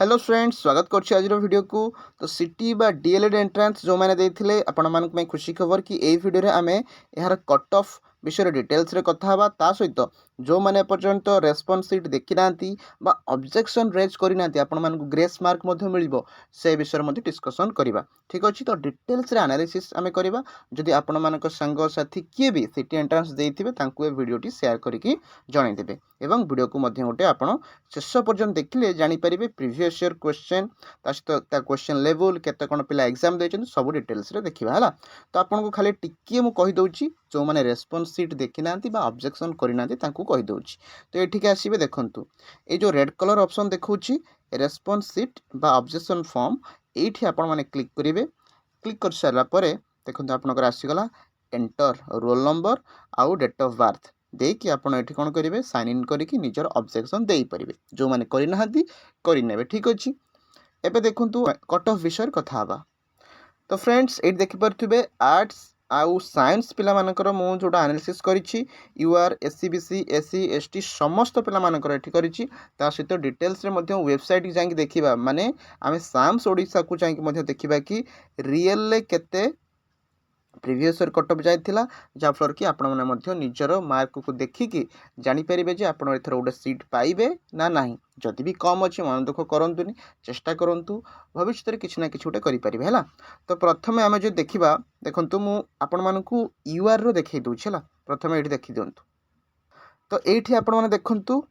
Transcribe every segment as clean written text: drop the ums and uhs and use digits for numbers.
Hello friends स्वागत करछि आज वीडियो को। तो सिटी बा डीएलएड एंट्रांस जो मैंने देथिले आपण मानक में खुशी खबर कि ए वीडियो रे आमे यार कट ऑफ विषय डिटेल्स रे कथा हवा ता सहित जो मैंने पर्यंत रेस्पॉन्स शीट देखि नांती बा ऑब्जेक्शन रेज करि नांती आपण मानक ग्रेस मार्क मध्ये मिलिबो से विषय मध्ये डिस्कशन करिबा। ठीक अछि, तो डिटेल्स रे एनालिसिस आमे करिबा। जदि आपण मानक संग साथी किए भी सिटी एंट्रांस देथिबे तांकु ए वीडियोटी शेयर करिकि जणाइ देबे एवं वीडियो को मध्ये गोटे आपण शेष पर्यंत देखिले जानि परिबे प्रीवियस ईयर क्वेश्चन ता क्वेश्चन लेवल केते कोन पिला एग्जाम देछन सब डिटेल्स रे देखिबा हला। तो आपन को खाली टिकिए मु कहि दउची जो माने रेस्पॉन्स शीट देखि नांती बा ऑब्जेक्शन करि नांती तांकु कहि दउची। तो एठी के आसीबे देखंतु ए जो रेड कलर ऑप्शन देखौची रेस्पॉन्स शीट बा ऑब्जेक्शन फॉर्म एठी आपन माने क्लिक करिवे। क्लिक कर सारा परे देखंतु आपन को आसी गला एंटर रोल नंबर आउ डेट ऑफ बर्थ देकी आपण एठी कोन करिवे साइन इन करिकि निजर ऑब्जेक्शन देई परिबे जो माने करि नहांती करि नेबे। ठीक अछि, एबे देखंतु कट ऑफ विषय कथा हबा। तो फ्रेंड्स एठी देखि परथिबे आर्ट्स आउ साइंस पिला मानकर मु जोडा एनालिसिस करिछि यूआर एससीबीसी एससी एसटी समस्त पिला मानकर एठी करिछि ता सहित डिटेल्स रे मध्ये वेबसाइट की जांकि देखिबा माने आमे साम्स ओडिसा को जांकि मध्ये देखिबा कि रियल ले केते प्रीवियस ईयर कट ऑफ जाइथिला जाफलर कि आपण माने मध्ये निजर मार्क को देखिकी जानि परिबे जे आपण एथर गोटे सीट पाइबे ना नाही। जदि भी कम अछि मन दुख करंतुनी, चेष्टा करंतु भविष्य रे किछि ना किछि गोटे करि परिबे हला। तो प्रथमे आमे जे देखिबा देखंतु मु आपण मानकु यूआर रो देखै दउछि हला। प्रथमे एठी देखि दियंतु। तो एठी आपण माने देखंतु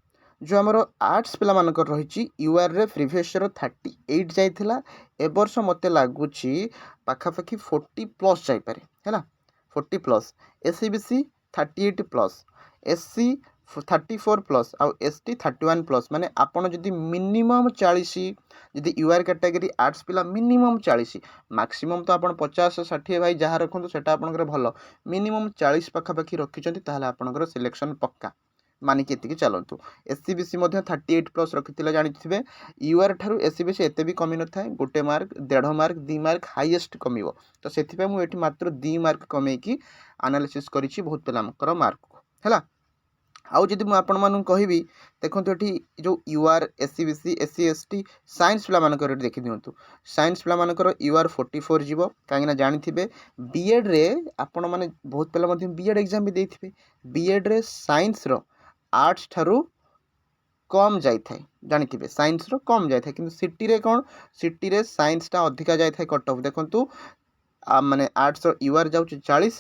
जो आमर आर्ट्स पिला मानकर रहिछि यूआर रे प्रीवियस ईयर 38 जाइथिला ए वर्ष मते लागुछि पाखापाखि 40 प्लस जाई पारे हैला 40 plus. SCBC 38 plus, SC 34 plus आउ एसटी 31 प्लस माने आपण जदि मिनिमम 40 जदि यूआर कैटेगरी आर्ट्स पिला मिनिमम 40 मैक्सिमम तो आपण 50 60 भाई जहाँ रखंतु सेटा आपनकर भलो मिनिमम 40 पाखापाखि रखिचंती ताहले आपनकर सिलेक्शन पक्का मानिक एतिकी चलतु। एससीबीसी 38 प्लस रखिथिले जानिथिबे यूआर ठारू एससीबीसी एते भी कमी न थाए गोटे मार्क 1.5 मार्क 2 मार्क हाईएस्ट कमिवो। तो सेथिबे मु एठी मात्र 2 मार्क कमे की एनालिसिस करिछि बहुत पिलामकर मार्क को हैला। आउ जदि मु आपण मानु कहबी देखंतु एठी जो UR SCBC SC ST science पिला मानकर एठी देखि दियंतु साइंस पिला मानकर यूआर 44 जीवो कांगिना जानिथिबे बीएड रे आपण माने बहुत पिला मध्ये बीएड एग्जाम भी देथिबे बीएड रे साइंस रो आर्ट्स ठारू कम जाई थाए जानिथिबे साइंस रो कम जाई थाए किंतु सिटी रे कोन सिटी रे साइंस टा अधिका जाई थाए कट ऑफ देखंतु माने आर्ट्स रो यूआर जाउची 40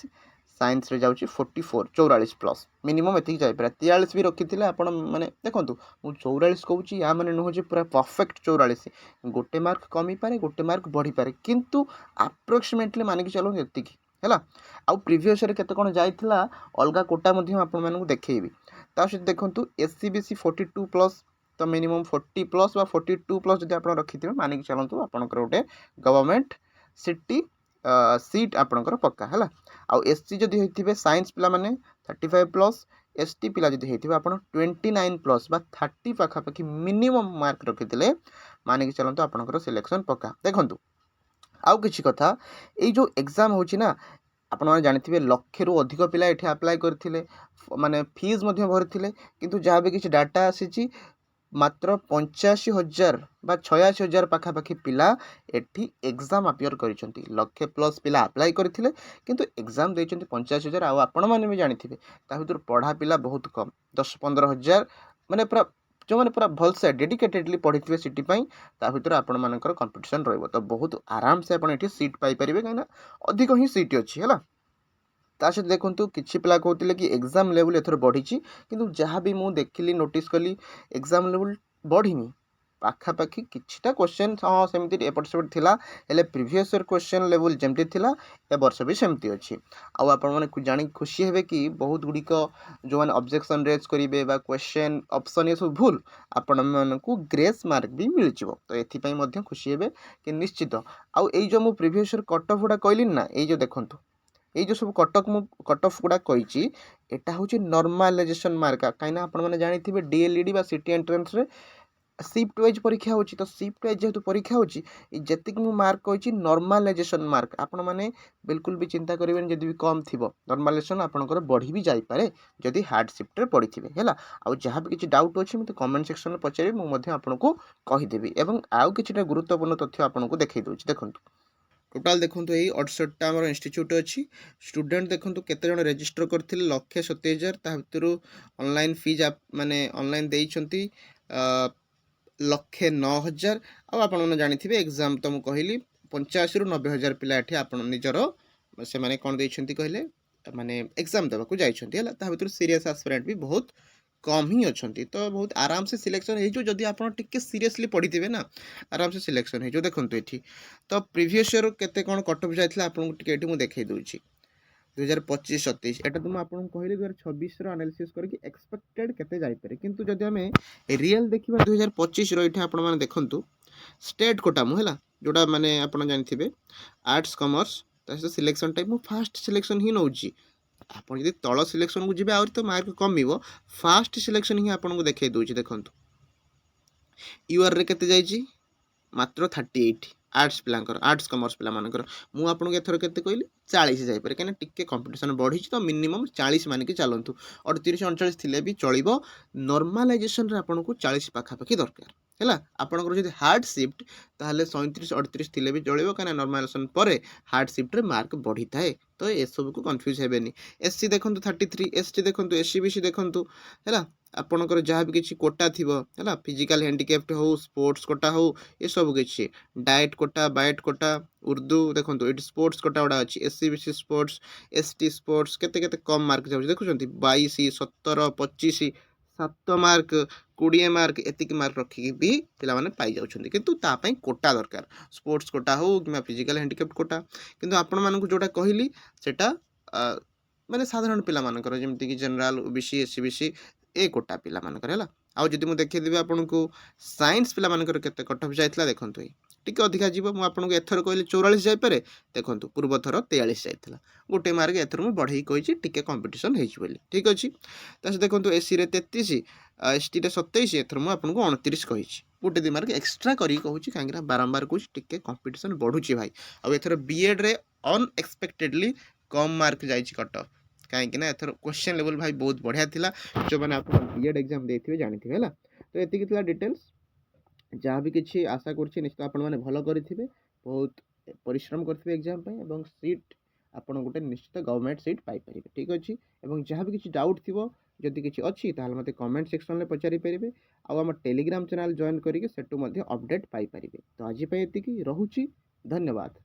साइंस रे जाउची 44 44 प्लस मिनिमम एति जाई परा 43 भी रखिथिले आपण माने देखंतु मु 44 कहूची या माने न जे पूरा परफेक्ट 44 गोटे मार्क कमी पारे गोटे मार्क बढ़ी पारे किंतु अप्रोक्सीमेटली माने कि चलो एति की हैला। आउ प्रीवियस रे केते कोन जाइथिला अलगा कोटा मध्ये आपण मानकु देखैबी ता सहित देखंतु एससीबीसी 42 प्लस तो मिनिमम 40 प्लस बा 42 प्लस जदि आपण रखिथिबे माने कि चलंतु आपनकर गोटे गवर्नमेंट सिटी सीट आपनकर पक्का हैला। आउ एससी जदि हेतिबे साइंस पिला माने 35 प्लस एसटी पिला जदि हेतिबे आपण 29 प्लस बा 30 पाखापाखि मिनिमम मार्क रखिथिले माने कि चलंतु आपनकर सिलेक्शन पक्का। देखंतु आउ किछि कथा ए जो एग्जाम होछि ना आपण माने जानिथिबे लक्ष रु अधिक पिला एठी अप्लाई करथिले माने फीस मध्ये भरथिले किंतु जहाँ भी किछि डाटा आसीछि मात्र 85,000 बा 86,000 पाखापाखि पिला एठी एग्जाम अपियर करिसंती लक्ष प्लस पिला अप्लाई करथिले किंतु एग्जाम देइचंती 85,000 आ आपण माने भी जानिथिबे ता भितर पढ़ा पिला बहुत कम 10-15,000 माने पूरा जो माने पूरा भल से डेडिकेटेडली पढ़िथिबे सिटी पई ता भितर आपण मानकर कंपटीशन रहइबो तो बहुत आराम से आपण एठी सीट पाई परिबे काइना अधिक ही सीट अछि हैला। ता सहित देखंतु किछि पिला कहउतिले कि एग्जाम लेवल एथर बढ़िछि किंतु जहाँ भी मु देखिली नोटिस कली एग्जाम लेवल बढ़िनी पाखापाखि किछिटा क्वेश्चन हाँ सेमती एपट सेपट थिला हेले प्रीवियस ईयर क्वेश्चन लेवल जेमती थिला ए वर्ष भी सेमती अछि। आउ आपण माने जानि खुशी हेबे कि बहुत गुडिक जो माने ऑब्जेक्शन रेज करिवे बा क्वेश्चन ऑप्शन ये सब भूल आपण मानकु ग्रेस मार्क भी मिल जिवो तो एथि पई मध्ये खुशी हेबे कि निश्चित। आउ एई जो मु प्रीवियस ईयर कट ऑफ गुडा कहली ना एई जो देखंतु ये जो सब कट ऑफ गुड़ा कही एटा हूँ नॉर्मलाइजेशन मार्क कहीं आपण मैंने जानी डीएलईडी बा सिटी एंट्रेंस रे शिफ्ट वाइज परीक्षा होची तो शिफ्ट वाइज जेहेतु परीक्षा होची जेतिक मु मार्क कहछि नॉर्मलाइजेशन मार्क आपण माने बिल्कुल भी चिंता करिवेन जदि भी कम थिबो नॉर्मलाइजेशन आपनकर बढ़ी भी जाई पारे जदि हार्ड शिफ्ट रे पड़िथिबे हैला आ जहाँ भी किछि डाउट अछि मते कमेंट सेक्शन में पचारि मु मध्ये आपनको कहि देबी एवं आउ किछिटा गुरुत्वपूर्ण तथ्य आपनको देखै दउछि देखंतु टोटाल देखंतु एई 68 टा हमर इंस्टीट्यूट अछि स्टूडेंट देखंतु केते जण रजिस्टर करथिले 1,27,000 ता भितरु ऑनलाइन फीज माने ऑनलाइन देइछंती 1,09,000 आ आपण माने जानिथिबे एग्जाम तो मु कहली 85 रु 90,000 पिला एठी आपण निजरो से माने कोन देइछंती कहले माने एग्जाम देबा को जाइछंती हला ता भितरु सीरियस एस्पिरेंट भी बहुत कम ही अच्छी तो बहुत आराम से सिलेक्शन हो जदि आप सीरियसली पढ़ी ना आराम से सिलेक्शन हो देखो ये तो प्रीवियस ईयर केते कौन कट ऑफ जाता आपको मुझे देखई दूसरी 2025-27 एटा तो आपको कहली 2026 एनालिसिस करके एक्सपेक्टेड केते जाइपरे किंतु जदि आम रियल देखा 2025 ये आपण मैंने देखु स्टेट कोटा मुला जोटा माने आप जानते आर्ट्स कॉमर्स सिलेक्शन टाइप मु फास्ट सिलेक्शन ही नौ आप तल सिलेक्शन को जी आहरी तो मार्क कम फास्ट सिलेक्शन ही आपको देखा दूसरी देखो यूआर रे केते जाइए मात्र 38 आर्ट्स पिलांकर आर्ट्स कॉमर्स पिला मानकर मु आपको एथर केते कहली 40 जाइपर कहीं टिके कंपटीशन बढ़ी तो मिनिमम 40 मानिक चलतु 38-39 थिले भी चलो नॉर्मलाइजेशन रे आपको 40 पाखापाखि दरकार है आपंकर जब हार्ड शिफ्ट ताहले 37-38 थिले भी चलो कहीं नॉर्मलाइजेशन पर हार्ड शिफ्ट रे मार्क बढ़ी थाए तो ये सब को कन्फ्यूज हेबेनी एससी देखो 33 एसटी देखो एससी बीसी देखो है आपणकर जहाँ भी किसी कोटा थी है फिजिकल हैंडिकैप्ड हो स्पोर्ट्स कोटा हो ये सब किसी डाएट कोटा बाएट कोटा उर्दू देखो ये स्पोर्ट्स कोटा गुड़ा अच्छी SC BC sports ST sports केते केते कम मार्क जाऊँ देखुं 22 17 25 7 मार्क 20 मार्क एतिक मार्क रखिकी भी पिलाने पाई जाउछन्ति किंतु तापाई कोटा दरकार स्पोर्ट्स कोटा हो कि फिजिकल हैंडिकैप्ड कोटा किंतु आपण मानकु जोटा कहली सेटा माने साधारण पिला मानकर जेमति कि जनरल ओबीसी एससी बीसी ए कोटा पिला मानकर है आउ जदि मुझे देखदेवी आपको साइंस पिला मानकर केते कट ऑफ जाइतला देखंतु टिके अधिका जीव मु आपको एथर कहली 44 जाइपरे देखो पूर्व थर 43 जाइतला गोटे मार्क एथर मु बढ़ई कहि टिके कंपटीशन हेछि बोली ठीक अछि तासे देखो एससी रे 33 एसटी रे 27 एथर मु आपको 29 कहि गोटे दि मार्क एक्स्ट्रा करी कहूँ कहीं बारंबार कहूँ टिके कंपटीशन बढ़ुची भाई आ एथर बीएड रे अनएक्सपेक्टेडली कम मार्क जाइछि कट ऑफ कहीं एथर क्वेश्चन लेवल भाई बहुत बढ़िया थिला जो मैंने आप बीएड एग्जाम देते जानते है तो ये डिटेल्स जहाँ भी किसी आशा कर निश्चित आप भल करेंगे बहुत परिश्रम करेंगे एग्जाम और सीट आप गोटे निश्चित गवर्नमेंट सीट पाइपर ठीक अच्छे और जहाँ भी किसी डाउट थी जदि किसी अच्छी ताल मत कमेंट सेक्शन में पचारि पारे आम टेलीग्राम चैनल जॉइन करके अपडेट पाइपर तो आज ये रोचे धन्यवाद।